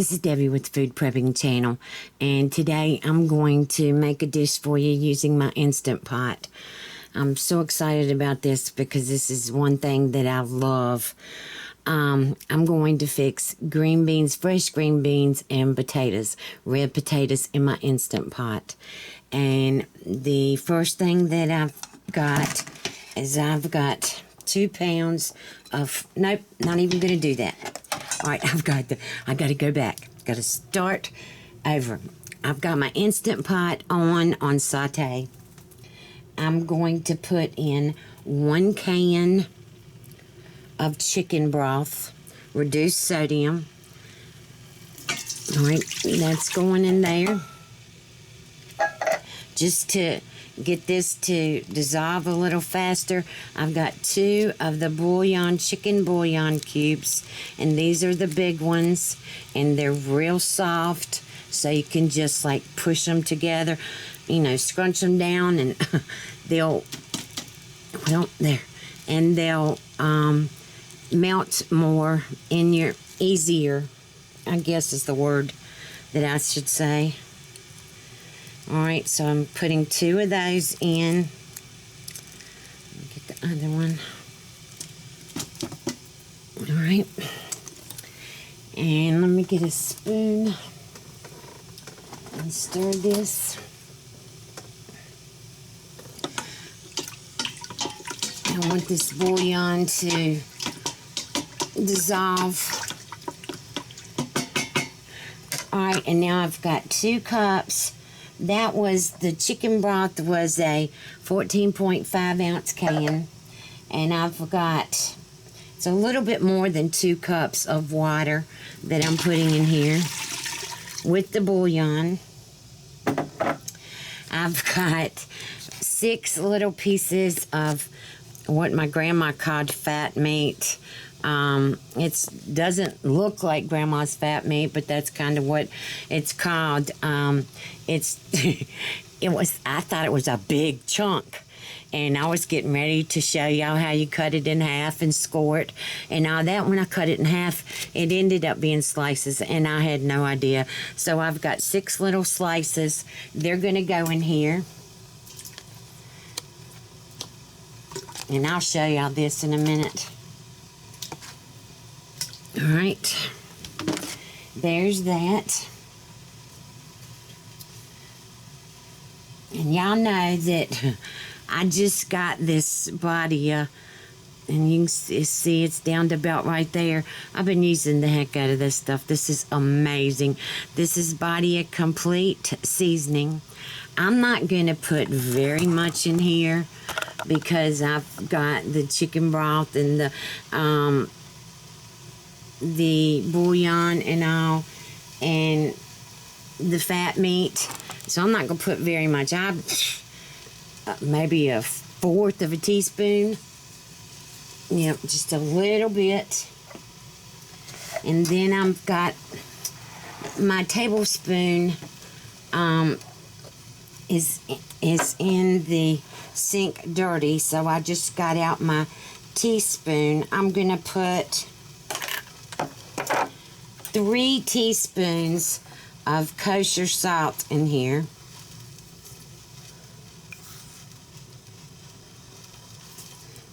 this is Debbie with the Food Prepping channel, and today I'm going to make a dish for you using my Instant Pot. I'm so excited about this because this is one thing that I love. I'm going to fix green beans, fresh green beans, and potatoes, red potatoes in my Instant Pot. And the first thing that I've got is I've got 2 pounds of, nope, not even going to do that. All right, I got to go back. Got to start over. I've got my Instant Pot on saute. I'm going to put in 1 can of chicken broth, reduced sodium. All right, that's going in there. Just to get this to dissolve a little faster, I've got 2 of the bouillon, chicken bouillon cubes, and these are the big ones, and they're real soft, so you can just like push them together, you know, scrunch them down, and they'll melt more in your, easier, I guess is the word that I should say. Alright, so I'm putting 2 of those in. Get the other one. Alright. And let me get a spoon and stir this. I want this bouillon to dissolve. Alright, and now I've got 2 cups. That was, the chicken broth was a 14.5 ounce can. And I've got, it's a little bit more than 2 cups of water that I'm putting in here with the bouillon. I've got 6 little pieces of what my grandma called fat meat. It doesn't look like grandma's fat meat, but that's kind of what it's called. I thought it was a big chunk, and I was getting ready to show y'all how you cut it in half and score it, and all that. When I cut it in half, it ended up being slices, and I had no idea. So I've got 6 little slices. They're gonna go in here, and I'll show y'all this in a minute. All right, there's that. And y'all know that I just got this body, and you can see it's down to about right there. I've been using the heck out of this stuff. This is amazing. This is Body Complete Seasoning. I'm not going to put very much in here because I've got the chicken broth and the bouillon and all, and the fat meat, so I'm not gonna put very much. Maybe a 1/4 of a teaspoon. Yep, just a little bit. And then I've got my tablespoon is in the sink dirty, so I just got out my teaspoon. I'm gonna put 3 teaspoons of kosher salt in here.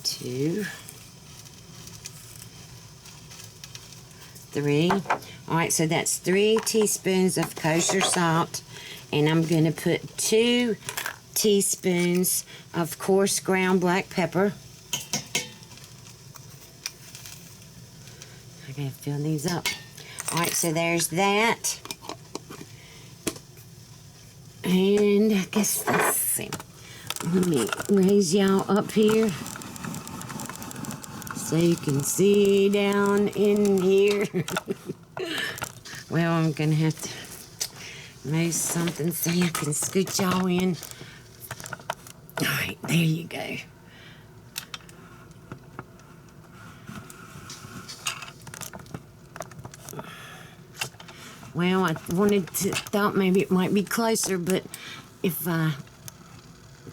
2, 3. Alright, so that's 3 teaspoons of kosher salt. And I'm going to put 2 teaspoons of coarse ground black pepper. I gotta fill these up. Alright, so there's that. And I guess, let's see. Let me raise y'all up here so you can see down in here. Well, I'm gonna have to move something so I can scoot y'all in. Alright, there you go. Well, I thought maybe it might be closer, but if I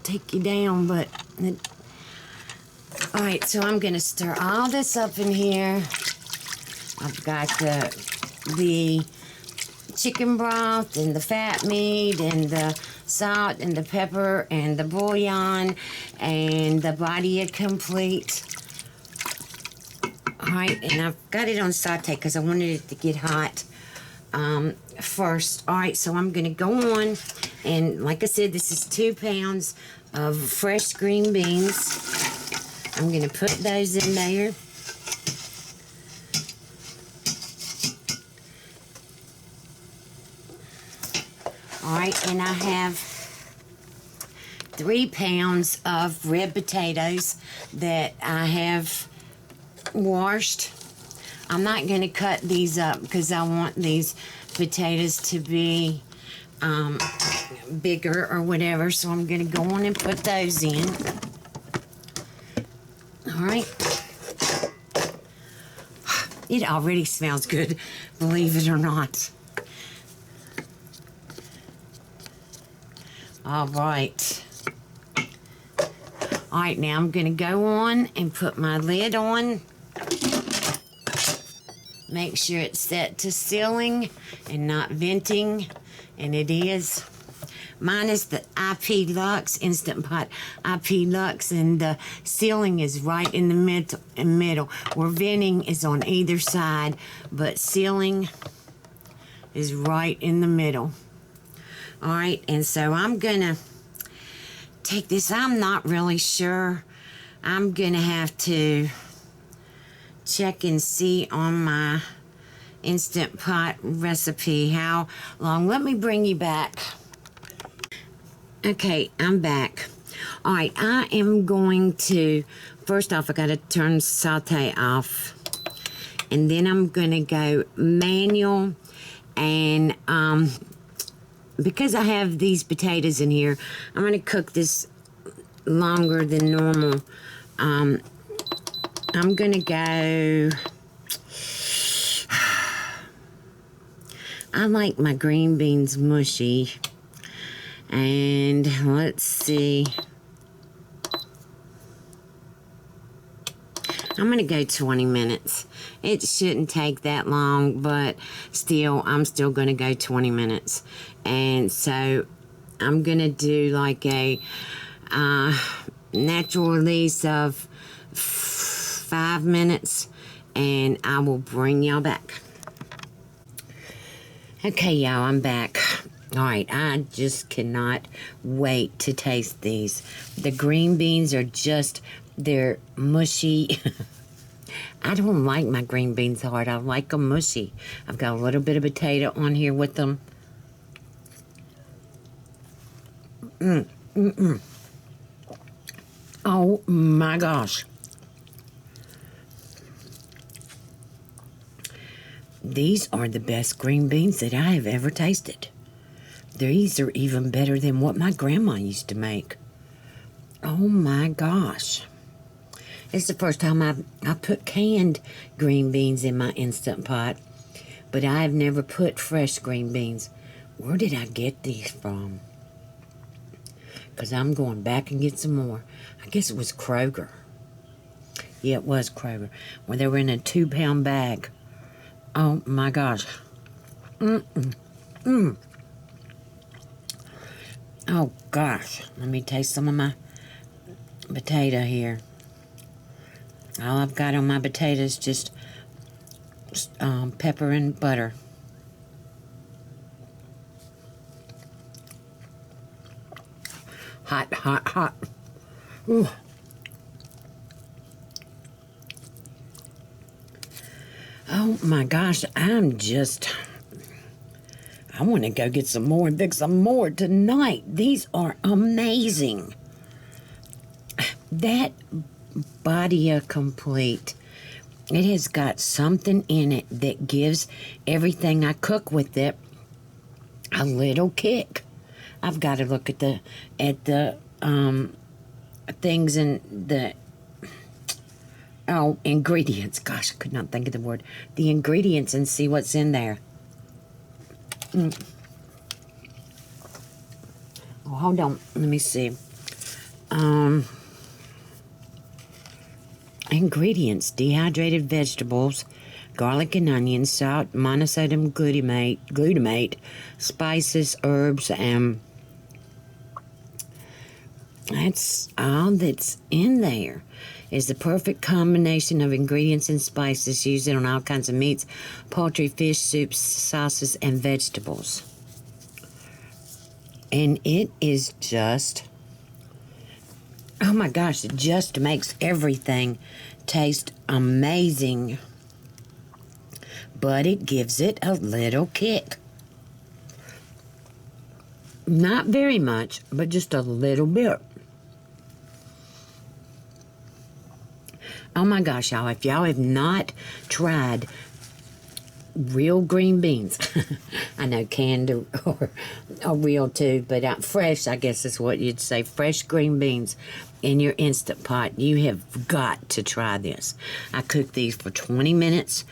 take you down, but all right, so I'm gonna stir all this up in here. I've got the chicken broth and the fat meat and the salt and the pepper and the bouillon and the body of complete. Alright, and I've got it on saute because I wanted it to get hot first. Alright, so I'm going to go on, and like I said, this is 2 pounds of fresh green beans. I'm going to put those in there. Alright, and I have 3 pounds of red potatoes that I have washed. I'm not going to cut these up because I want these potatoes to be bigger or whatever, so I'm going to go on and put those in. Alright. It already smells good, believe it or not. Alright. Alright, now I'm going to go on and put my lid on. Make sure it's set to sealing and not venting, and it is. Mine is the IP Lux Instant Pot IP Lux, and the sealing is right in the middle, where venting is on either side, but sealing is right in the middle. Alright, and so I'm gonna take this. I'm not really sure. I'm gonna have to check and see on my Instant Pot recipe how long. Let me bring you back. Okay, I'm back. Alright, I am going to, first off, I gotta turn saute off, and then I'm gonna go manual, and because I have these potatoes in here, I'm going to cook this longer than normal. I'm going to go... I like my green beans mushy. And let's see. I'm going to go 20 minutes. It shouldn't take that long, but still, I'm still going to go 20 minutes. And so I'm going to do like a natural release of 5 minutes, and I will bring y'all back. Okay, y'all, I'm back. Alright, I just cannot wait to taste these. The green beans are just... they're mushy. I don't like my green beans hard. I like them mushy. I've got a little bit of potato on here with them. Oh my gosh. These are the best green beans that I have ever tasted. These are even better than what my grandma used to make. Oh my gosh. It's the first time I put canned green beans in my Instant Pot, but I've never put fresh green beans. Where did I get these from? Because I'm going back and get some more. I guess it was Kroger. Yeah, it was Kroger. Well, they were in a 2-pound bag. Oh my gosh. Oh gosh. Let me taste some of my potato here. All I've got on my potatoes just pepper and butter. Hot, hot, hot. Ooh. Oh my gosh, I want to go get some more and fix some more tonight. These are amazing. That body of complete, it has got something in it that gives everything I cook with it a little kick. I've got to look at the things in the ingredients. Gosh, I could not think of the word. The ingredients, and see what's in there. Oh, hold on. Let me see. Ingredients: dehydrated vegetables, garlic and onions, salt, monosodium glutamate, spices, herbs, and that's all that's in there. Is the perfect combination of ingredients and spices used on all kinds of meats, poultry, fish, soups, sauces, and vegetables. And it is just, oh my gosh, it just makes everything taste amazing. But it gives it a little kick. Not very much, but just a little bit. Oh my gosh, y'all, if y'all have not tried real green beans, I know canned or real too, but fresh, I guess is what you'd say, fresh green beans in your Instant Pot, you have got to try this. I cooked these for 20 minutes,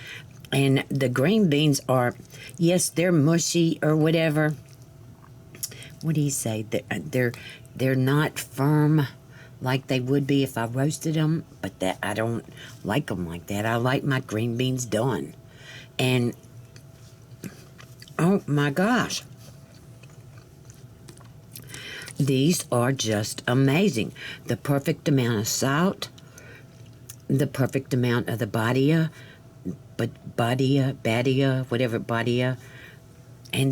and the green beans are, yes, they're mushy or whatever. What do you say? They're not firm like they would be if I roasted them, but that I don't like them like that. I like my green beans done. And oh my gosh, these are just amazing. The perfect amount of salt, the perfect amount of the badia, and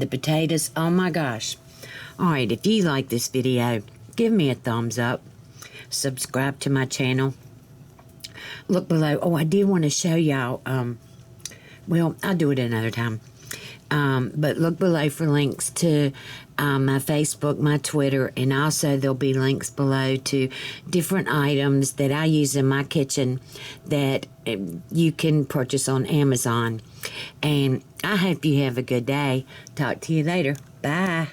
the potatoes. Oh my gosh. All right, if you like this video, give me a thumbs up. Subscribe to my channel. Look below. Oh, I did want to show y'all. Well, I'll do it another time. But look below for links to my Facebook, my Twitter, and also there'll be links below to different items that I use in my kitchen that you can purchase on Amazon. And I hope you have a good day. Talk to you later. Bye.